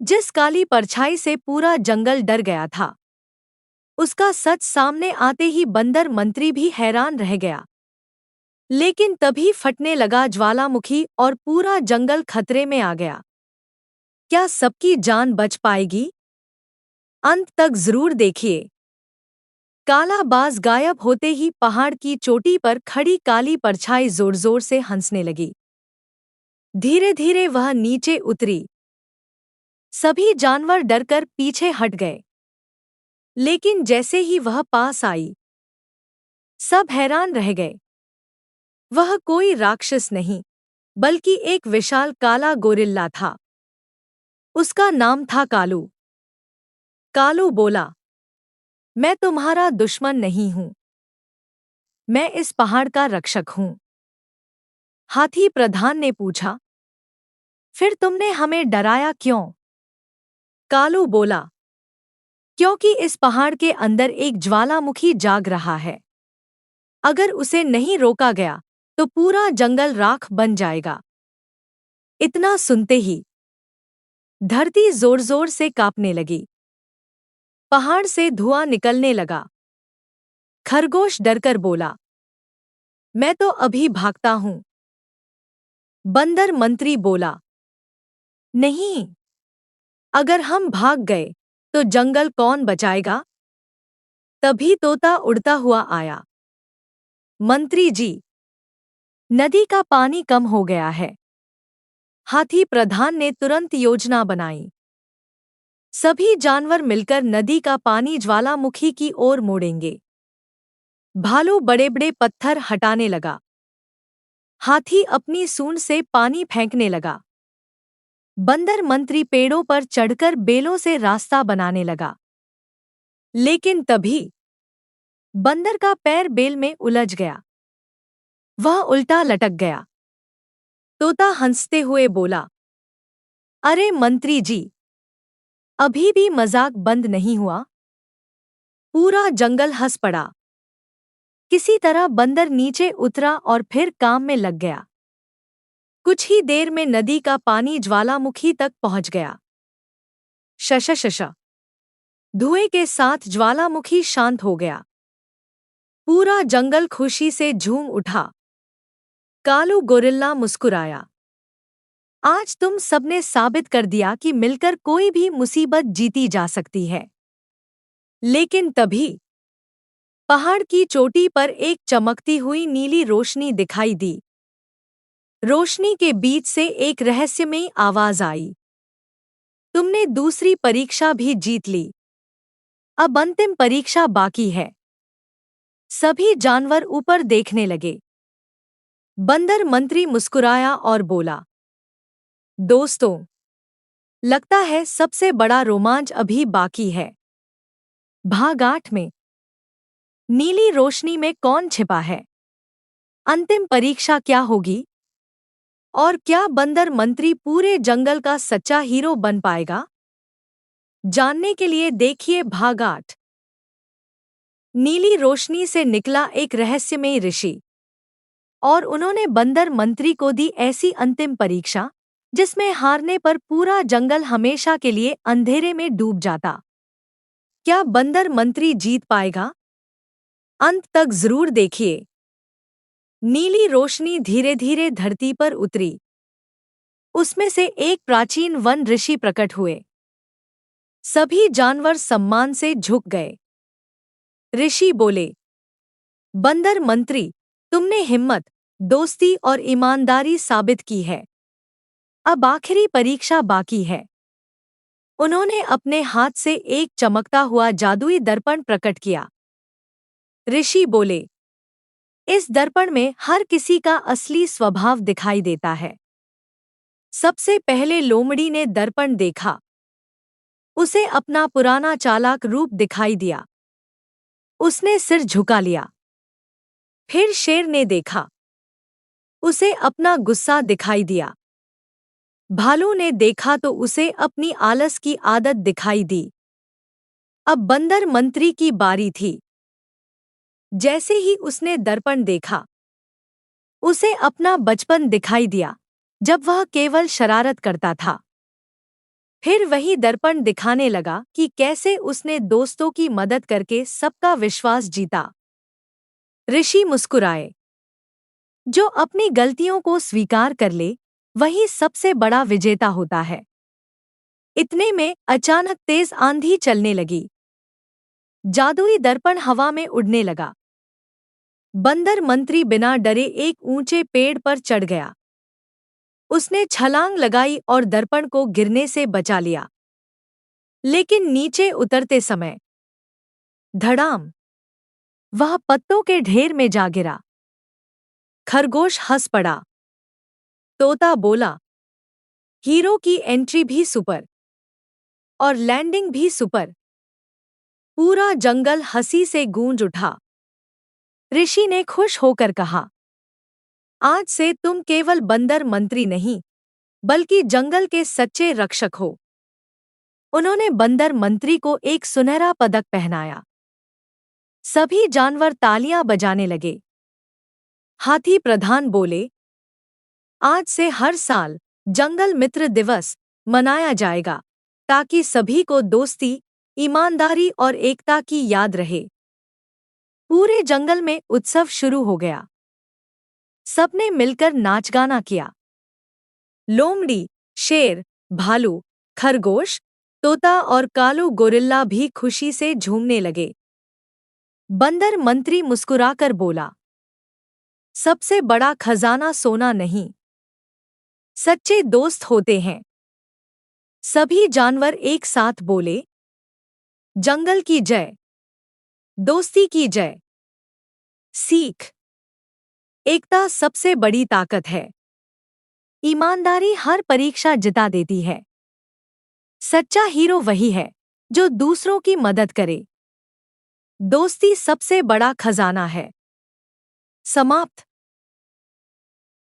जिस काली परछाई से पूरा जंगल डर गया था, उसका सच सामने आते ही बंदर मंत्री भी हैरान रह गया। लेकिन तभी फटने लगा ज्वालामुखी और पूरा जंगल खतरे में आ गया। क्या सबकी जान बच पाएगी? अंत तक जरूर देखिए। काला बाज गायब होते ही पहाड़ की चोटी पर खड़ी काली परछाई जोर जोर से हंसने लगी। धीरे धीरे वह नीचे उतरी। सभी जानवर डरकर पीछे हट गए। लेकिन जैसे ही वह पास आई, सब हैरान रह गए। वह कोई राक्षस नहीं, बल्कि एक विशाल काला गोरिल्ला था। उसका नाम था कालू। कालू बोला, मैं तुम्हारा दुश्मन नहीं हूं। मैं इस पहाड़ का रक्षक हूं। हाथी प्रधान ने पूछा, फिर तुमने हमें डराया क्यों? कालू बोला, क्योंकि इस पहाड़ के अंदर एक ज्वालामुखी जाग रहा है। अगर उसे नहीं रोका गया तो पूरा जंगल राख बन जाएगा। इतना सुनते ही धरती जोर जोर से कांपने लगी। पहाड़ से धुआं निकलने लगा। खरगोश डरकर बोला, मैं तो अभी भागता हूं। बंदर मंत्री बोला, नहीं, अगर हम भाग गए तो जंगल कौन बचाएगा? तभी तोता उड़ता हुआ आया। मंत्री जी, नदी का पानी कम हो गया है। हाथी प्रधान ने तुरंत योजना बनाई। सभी जानवर मिलकर नदी का पानी ज्वालामुखी की ओर मोड़ेंगे। भालू बड़े बड़े पत्थर हटाने लगा। हाथी अपनी सूंड से पानी फेंकने लगा। बंदर मंत्री पेड़ों पर चढ़कर बेलों से रास्ता बनाने लगा। लेकिन तभी बंदर का पैर बेल में उलझ गया। वह उल्टा लटक गया। तोता हंसते हुए बोला, अरे मंत्री जी, अभी भी मजाक बंद नहीं हुआ। पूरा जंगल हंस पड़ा। किसी तरह बंदर नीचे उतरा और फिर काम में लग गया। कुछ ही देर में नदी का पानी ज्वालामुखी तक पहुंच गया। शशशश, धुएं के साथ ज्वालामुखी शांत हो गया। पूरा जंगल खुशी से झूम उठा। कालू गोरिल्ला मुस्कुराया, आज तुम सबने साबित कर दिया कि मिलकर कोई भी मुसीबत जीती जा सकती है। लेकिन तभी पहाड़ की चोटी पर एक चमकती हुई नीली रोशनी दिखाई दी। रोशनी के बीच से एक रहस्यमयी आवाज आई, तुमने दूसरी परीक्षा भी जीत ली। अब अंतिम परीक्षा बाकी है। सभी जानवर ऊपर देखने लगे। बंदर मंत्री मुस्कुराया और बोला, दोस्तों, लगता है सबसे बड़ा रोमांच अभी बाकी है। भाग 8 में नीली रोशनी में कौन छिपा है? अंतिम परीक्षा क्या होगी? और क्या बंदर मंत्री पूरे जंगल का सच्चा हीरो बन पाएगा? जानने के लिए देखिए भाग 8। नीली रोशनी से निकला एक रहस्यमयी ऋषि, और उन्होंने बंदर मंत्री को दी ऐसी अंतिम परीक्षा जिसमें हारने पर पूरा जंगल हमेशा के लिए अंधेरे में डूब जाता। क्या बंदर मंत्री जीत पाएगा? अंत तक जरूर देखिए। नीली रोशनी धीरे धीरे धरती पर उतरी। उसमें से एक प्राचीन वन ऋषि प्रकट हुए। सभी जानवर सम्मान से झुक गए। ऋषि बोले, बंदर मंत्री, तुमने हिम्मत, दोस्ती और ईमानदारी साबित की है। अब आखिरी परीक्षा बाकी है। उन्होंने अपने हाथ से एक चमकता हुआ जादुई दर्पण प्रकट किया। ऋषि बोले, इस दर्पण में हर किसी का असली स्वभाव दिखाई देता है। सबसे पहले लोमड़ी ने दर्पण देखा। उसे अपना पुराना चालाक रूप दिखाई दिया। उसने सिर झुका लिया। फिर शेर ने देखा। उसे अपना गुस्सा दिखाई दिया। भालू ने देखा तो उसे अपनी आलस की आदत दिखाई दी। अब बंदर मंत्री की बारी थी। जैसे ही उसने दर्पण देखा, उसे अपना बचपन दिखाई दिया, जब वह केवल शरारत करता था। फिर वही दर्पण दिखाने लगा कि कैसे उसने दोस्तों की मदद करके सबका विश्वास जीता। ऋषि मुस्कुराए। जो अपनी गलतियों को स्वीकार कर ले, वही सबसे बड़ा विजेता होता है। इतने में अचानक तेज आंधी चलने लगी। जादुई दर्पण हवा में उड़ने लगा। बंदर मंत्री बिना डरे एक ऊंचे पेड़ पर चढ़ गया। उसने छलांग लगाई और दर्पण को गिरने से बचा लिया। लेकिन नीचे उतरते समय धड़ाम, वह पत्तों के ढेर में जा गिरा। खरगोश हंस पड़ा। तोता बोला, हीरो की एंट्री भी सुपर और लैंडिंग भी सुपर। पूरा जंगल हंसी से गूंज उठा। ऋषि ने खुश होकर कहा, आज से तुम केवल बंदर मंत्री नहीं, बल्कि जंगल के सच्चे रक्षक हो। उन्होंने बंदर मंत्री को एक सुनहरा पदक पहनाया। सभी जानवर तालियां बजाने लगे। हाथी प्रधान बोले, आज से हर साल जंगल मित्र दिवस मनाया जाएगा, ताकि सभी को दोस्ती, ईमानदारी और एकता की याद रहे। पूरे जंगल में उत्सव शुरू हो गया। सबने मिलकर नाच गाना किया। लोमड़ी, शेर, भालू, खरगोश, तोता और कालू गोरिल्ला भी खुशी से झूमने लगे। बंदर मंत्री मुस्कुराकर बोला, सबसे बड़ा खजाना सोना नहीं, सच्चे दोस्त होते हैं। सभी जानवर एक साथ बोले, जंगल की जय, दोस्ती की जय। सीख, एकता सबसे बड़ी ताकत है। ईमानदारी हर परीक्षा जिता देती है। सच्चा हीरो वही है जो दूसरों की मदद करे। दोस्ती सबसे बड़ा खजाना है। समाप्त।